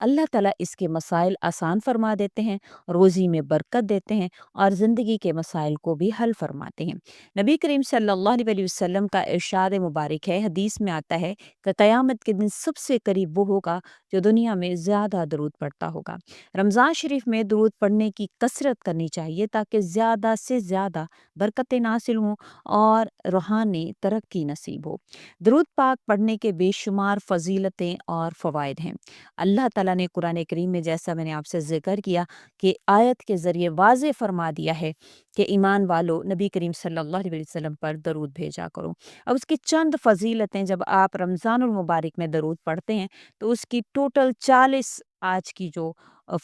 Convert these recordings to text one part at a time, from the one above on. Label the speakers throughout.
Speaker 1: اللہ تعالیٰ اس کے مسائل آسان فرما دیتے ہیں، روزی میں برکت دیتے ہیں اور زندگی کے مسائل کو بھی حل فرماتے ہیں۔ نبی کریم صلی اللہ علیہ وسلم کا ارشاد مبارک ہے، حدیث میں آتا ہے کہ قیامت کے دن سب سے قریب وہ ہوگا جو دنیا میں زیادہ درود پڑھتا ہوگا۔ رمضان شریف میں درود پڑھنے کی کثرت کرنی چاہیے تاکہ زیادہ سے زیادہ برکتیں ناصل ہوں اور روحانی ترقی نصیب ہو۔ درود پاک پڑھنے کے بے شمار فضیلتیں اور فوائد ہیں۔ اللہ تعالیٰ نے قرآن کریم میں، جیسا میں نے آپ سے ذکر کیا، کہ آیت کے ذریعے واضح فرما دیا ہے کہ ایمان والو نبی کریم صلی اللہ علیہ وسلم پر درود بھیجا کرو۔ اب اس کی چند فضیلتیں، جب آپ رمضان المبارک میں درود پڑھتے ہیں تو اس کی ٹوٹل 40 آج کی جو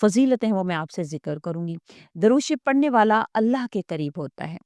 Speaker 1: فضیلتیں ہیں وہ میں آپ سے ذکر کروں گی۔ درود شریف پڑھنے والا اللہ کے قریب ہوتا ہے۔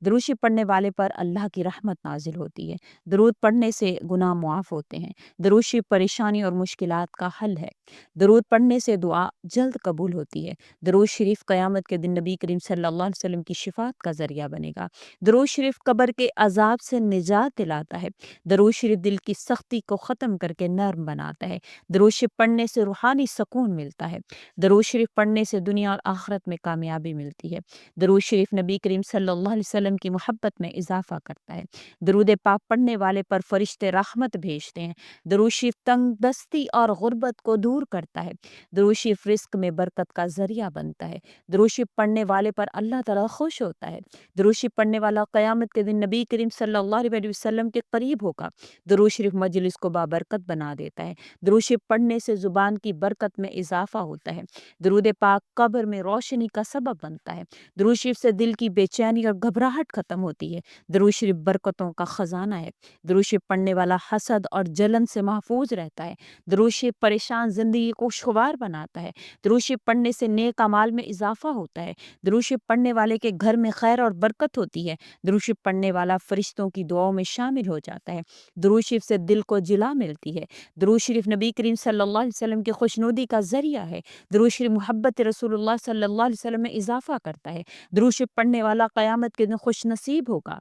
Speaker 1: درود شریف پڑھنے والے پر اللہ کی رحمت نازل ہوتی ہے۔ درود پڑھنے سے گناہ معاف ہوتے ہیں۔ درود شریف پریشانی اور مشکلات کا حل ہے۔ درود پڑھنے سے دعا جلد قبول ہوتی ہے۔ درود شریف قیامت کے دن نبی کریم صلی اللہ علیہ وسلم کی شفاعت کا ذریعہ بنے گا۔ درود شریف قبر کے عذاب سے نجات دلاتا ہے۔ درود شریف دل کی سختی کو ختم کر کے نرم بناتا ہے۔ درود شریف پڑھنے سے روحانی سکون ملتا ہے۔ درود شریف پڑھنے سے دنیا اور آخرت میں کامیابی ملتی ہے۔ درود شریف نبی کریم صلی اللہ علیہ وسلم کی محبت میں اضافہ کرتا ہے۔ درود پاک پڑھنے والے پر فرشتے رحمت بھیجتے ہیں۔ درود شریف تنگ دستی اور غربت کو دور کرتا ہے۔ درود شریف رزق میں برکت کا ذریعہ بنتا ہے۔ درود شریف پڑھنے والے پر اللہ تعالیٰ خوش ہوتا ہے۔ درود شریف پڑھنے والا قیامت کے دن نبی کریم صلی اللہ علیہ وسلم کے قریب ہوگا۔ درود شریف مجلس کو بابرکت بنا دیتا ہے۔ درود شریف پڑھنے سے زبان کی برکت میں اضافہ ہوتا ہے۔ درود پاک قبر میں روشنی کا سبب بنتا ہے۔ درود شریف سے دل کی بے چینی اور گھبراہٹ ختم ہوتی ہے۔ درود شریف برکتوں کا خزانہ ہے۔ درود شریف پڑھنے والا حسد اور جلن سے محفوظ رہتا ہے۔ درود شریف پریشان زندگی کو خوشگوار بناتا ہے۔ درود شریف پڑھنے سے نیک اعمال میں اضافہ ہوتا ہے۔ درود شریف پڑھنے والے کے گھر میں خیر اور برکت ہوتی ہے۔ درود شریف پڑھنے والا فرشتوں کی دعاؤں میں شامل ہو جاتا ہے۔ درود شریف سے دل کو جلا ملتی ہے۔ درود شریف نبی کریم صلی اللہ علیہ وسلم کی خوشنودی کا ذریعہ ہے۔ درود شریف محبت رسول اللہ صلی اللہ علیہ وسلم میں اضافہ کرتا ہے۔ درود شریف پڑھنے والا قیامت کے دن خوش نصیب ہوگا۔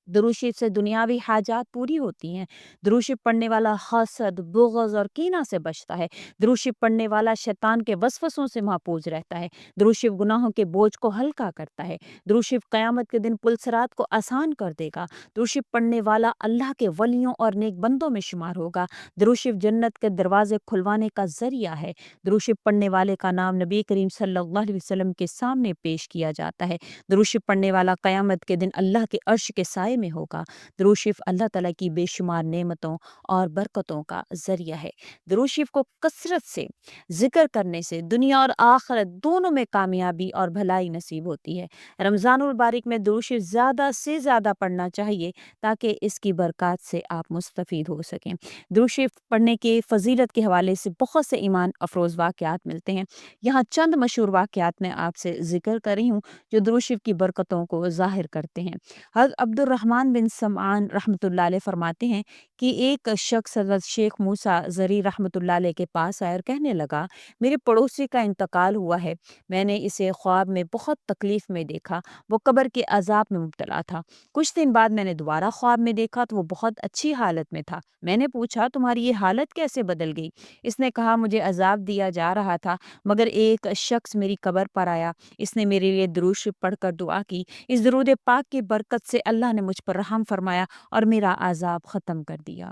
Speaker 1: درود شریف سے دنیاوی حاجات پوری ہوتی ہیں۔ درود شریف پڑھنے والا حسد، بغض اور کینہ سے بچتا ہے۔ درود شریف پڑھنے والا شیطان کے وسوسوں سے محفوظ رہتا ہے۔ درود شریف گناہوں کے بوجھ کو ہلکا کرتا ہے۔ درود شریف قیامت کے دن پلسرات کو آسان کر دے گا۔ درود شریف پڑھنے والا اللہ کے ولیوں اور نیک بندوں میں شمار ہوگا۔ درود شریف جنت کے دروازے کھلوانے کا ذریعہ ہے۔ درود شریف پڑھنے والے کا نام نبی کریم صلی اللہ علیہ وسلم کے سامنے پیش کیا جاتا ہے۔ درود شریف پڑھنے والا قیامت کے دن اللہ کے عرش کے سائے میں ہوگا۔ درود شریف اللہ تعالیٰ کی بے شمار نعمتوں اور برکتوں کا ذریعہ ہے۔ درود شریف کو کثرت سے ذکر کرنے سے دنیا اور آخرت دونوں میں کامیابی اور بھلائی نصیب ہوتی ہے۔ رمضان المبارک میں درود شریف زیادہ سے زیادہ پڑھنا چاہیے تاکہ اس کی برکات سے آپ مستفید ہو سکیں۔ درود شریف پڑھنے کے فضیلت کے حوالے سے بہت سے ایمان افروز واقعات ملتے ہیں۔ یہاں چند مشہور واقعات میں آپ سے ذکر کر رہی ہوں جو درود شریف کی برکتوں کو ظاہر کرتے ہیں۔ حضرت عبد الرحمن بن سمعان رحمۃ اللہ علیہ فرماتے ہیں کہ ایک شخص حضرت شیخ موسیٰ زری رحمۃ اللہ علیہ کے پاس آیا اور کہنے لگا، میرے پڑوسی کا انتقال ہوا ہے، میں نے اسے خواب میں بہت تکلیف میں دیکھا، وہ قبر کے عذاب میں مبتلا تھا۔ کچھ دن بعد میں نے دوبارہ خواب میں دیکھا تو وہ بہت اچھی حالت میں تھا۔ میں نے پوچھا تمہاری یہ حالت کیسے بدل گئی؟ اس نے کہا مجھے عذاب دیا جا رہا تھا مگر ایک شخص میری قبر پر آیا، اس نے میرے لیے درود شریف پڑھ کر دعا کی، اس درود پاک کی برکت سے اللہ نے مجھ پر رحم فرمایا اور میرا عذاب ختم کر دیا۔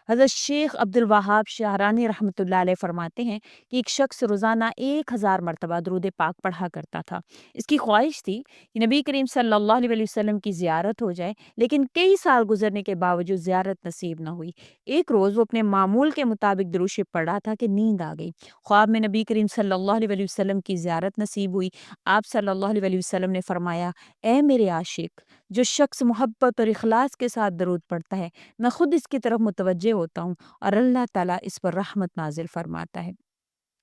Speaker 1: حضرت شیخ عبد الوہاب شاہرانی رحمۃ اللہ علیہ فرماتے ہیں کہ ایک شخص روزانہ 1000 مرتبہ درود پاک پڑھا کرتا تھا۔ اس کی خواہش تھی کہ نبی کریم صلی اللہ علیہ وسلم کی زیارت ہو جائے، لیکن کئی سال گزرنے کے باوجود زیارت نصیب نہ ہوئی۔ ایک روز وہ اپنے معمول کے مطابق درود شریف پڑھ رہا تھا کہ نیند آ گئی۔ خواب میں نبی کریم صلی اللہ علیہ وسلم کی زیارت نصیب ہوئی۔ آپ صلی اللہ علیہ وسلم نے فرمایا، اے میرے عاشق، جو شخص محبت اور اخلاص کے ساتھ درود پڑھتا ہے میں خود اس کی طرف متوجہ ہوتا ہوں اور اللہ تعالیٰ اس پر رحمت نازل فرماتا ہے۔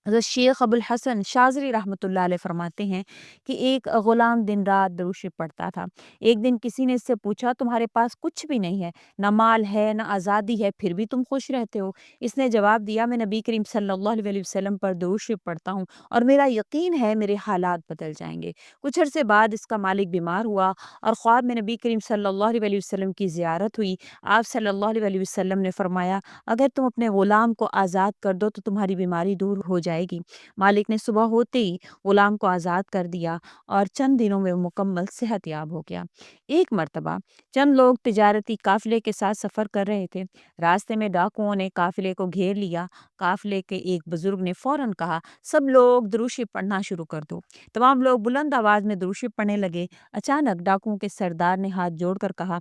Speaker 1: حضرت شیخ ابو الحسن شاذلی رحمۃ اللہ علیہ فرماتے ہیں کہ ایک غلام دن رات درود شریف پڑھتا تھا۔ ایک دن کسی نے اس سے پوچھا تمہارے پاس کچھ بھی نہیں ہے، نہ مال ہے نہ آزادی ہے، پھر بھی تم خوش رہتے ہو؟ اس نے جواب دیا میں نبی کریم صلی اللہ علیہ وسلم پر درود شریف پڑھتا ہوں اور میرا یقین ہے میرے حالات بدل جائیں گے۔ کچھ عرصے بعد اس کا مالک بیمار ہوا اور خواب میں نبی کریم صلی اللہ علیہ وسلم کی زیارت ہوئی۔ آپ صلی اللہ علیہ وسلم نے فرمایا اگر تم اپنے غلام کو آزاد کر دو تو تمہاری بیماری دور ہو جائے جائے گی۔ مالک نے صبح ہوتے ہی غلام کو آزاد کر دیا اور چند دنوں میں وہ مکمل صحت یاب ہو گیا۔ ایک مرتبہ چند لوگ تجارتی قافلے کے ساتھ سفر کر رہے تھے۔ راستے میں ڈاکوؤں نے قافلے کو گھیر لیا۔ قافلے کے ایک بزرگ نے فوراً کہا، سب لوگ درود شریف پڑھنا شروع کر دو۔ تمام لوگ بلند آواز میں درود شریف پڑھنے لگے۔ اچانک ڈاکوؤں کے سردار نے ہاتھ جوڑ کر کہا،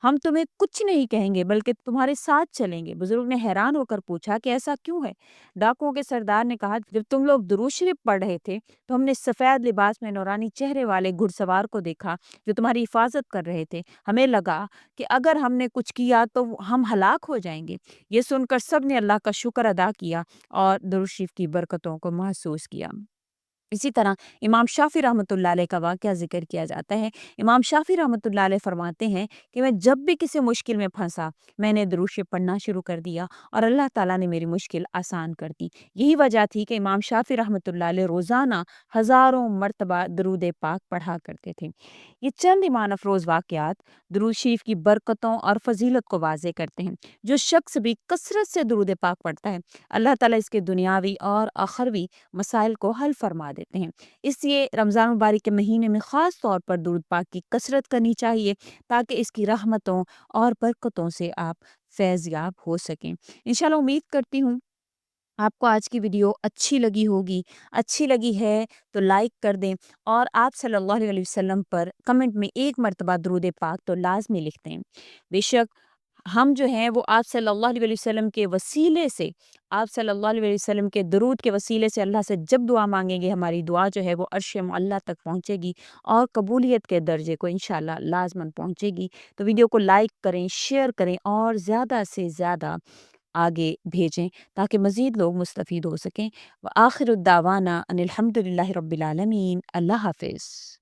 Speaker 1: ہم تمہیں کچھ نہیں کہیں گے بلکہ تمہارے ساتھ چلیں گے۔ بزرگ نے حیران ہو کر پوچھا کہ ایسا کیوں ہے؟ ڈاکوؤں کے سردار نے کہا، جب تم لوگ درود شریف پڑھ رہے تھے تو ہم نے سفید لباس میں نورانی چہرے والے گھڑ سوار کو دیکھا جو تمہاری حفاظت کر رہے تھے۔ ہمیں لگا کہ اگر ہم نے کچھ کیا تو ہم ہلاک ہو جائیں گے۔ یہ سن کر سب نے اللہ کا شکر ادا کیا اور درود شریف کی برکتوں کو محسوس کیا۔ اسی طرح امام شافعی رحمۃ اللہ علیہ کا واقعہ ذکر کیا جاتا ہے۔ امام شافعی رحمۃ اللہ علیہ فرماتے ہیں کہ میں جب بھی کسی مشکل میں پھنسا میں نے درود شریف پڑھنا شروع کر دیا اور اللہ تعالیٰ نے میری مشکل آسان کر دی۔ یہی وجہ تھی کہ امام شافعی رحمۃ اللہ علیہ روزانہ ہزاروں مرتبہ درود پاک پڑھا کرتے تھے۔ یہ چند ایمان افروز واقعات درود شریف کی برکتوں اور فضیلت کو واضح کرتے ہیں۔ جو شخص بھی کثرت سے درود پاک پڑھتا ہے اللہ تعالیٰ اس کے دنیاوی اور آخروی مسائل کو حل فرما دیتے ہیں۔ اس لیے رمضان مبارک کے مہینے میں خاص طور پر درود پاک کی کثرت کرنی چاہیے تاکہ اس کی رحمتوں اور برکتوں سے آپ فیض یاب ہو سکیں۔ انشاءاللہ امید کرتی ہوں آپ کو آج کی ویڈیو اچھی لگی ہوگی۔ اچھی لگی ہے تو لائک کر دیں اور آپ صلی اللہ علیہ وسلم پر کمنٹ میں ایک مرتبہ درود پاک تو لازمی لکھ دیں۔ بے شک ہم جو ہیں وہ آپ صلی اللہ علیہ وسلم کے وسیلے سے، آپ صلی اللہ علیہ وسلم کے درود کے وسیلے سے اللہ سے جب دعا مانگیں گے ہماری دعا جو ہے وہ عرش معلیٰ تک پہنچے گی اور قبولیت کے درجے کو انشاءاللہ لازماً پہنچے گی۔ تو ویڈیو کو لائک کریں، شیئر کریں اور زیادہ سے زیادہ آگے بھیجیں تاکہ مزید لوگ مستفید ہو سکیں۔ وآخر الدعوانا ان الحمد للہ رب العالمین۔ اللہ حافظ۔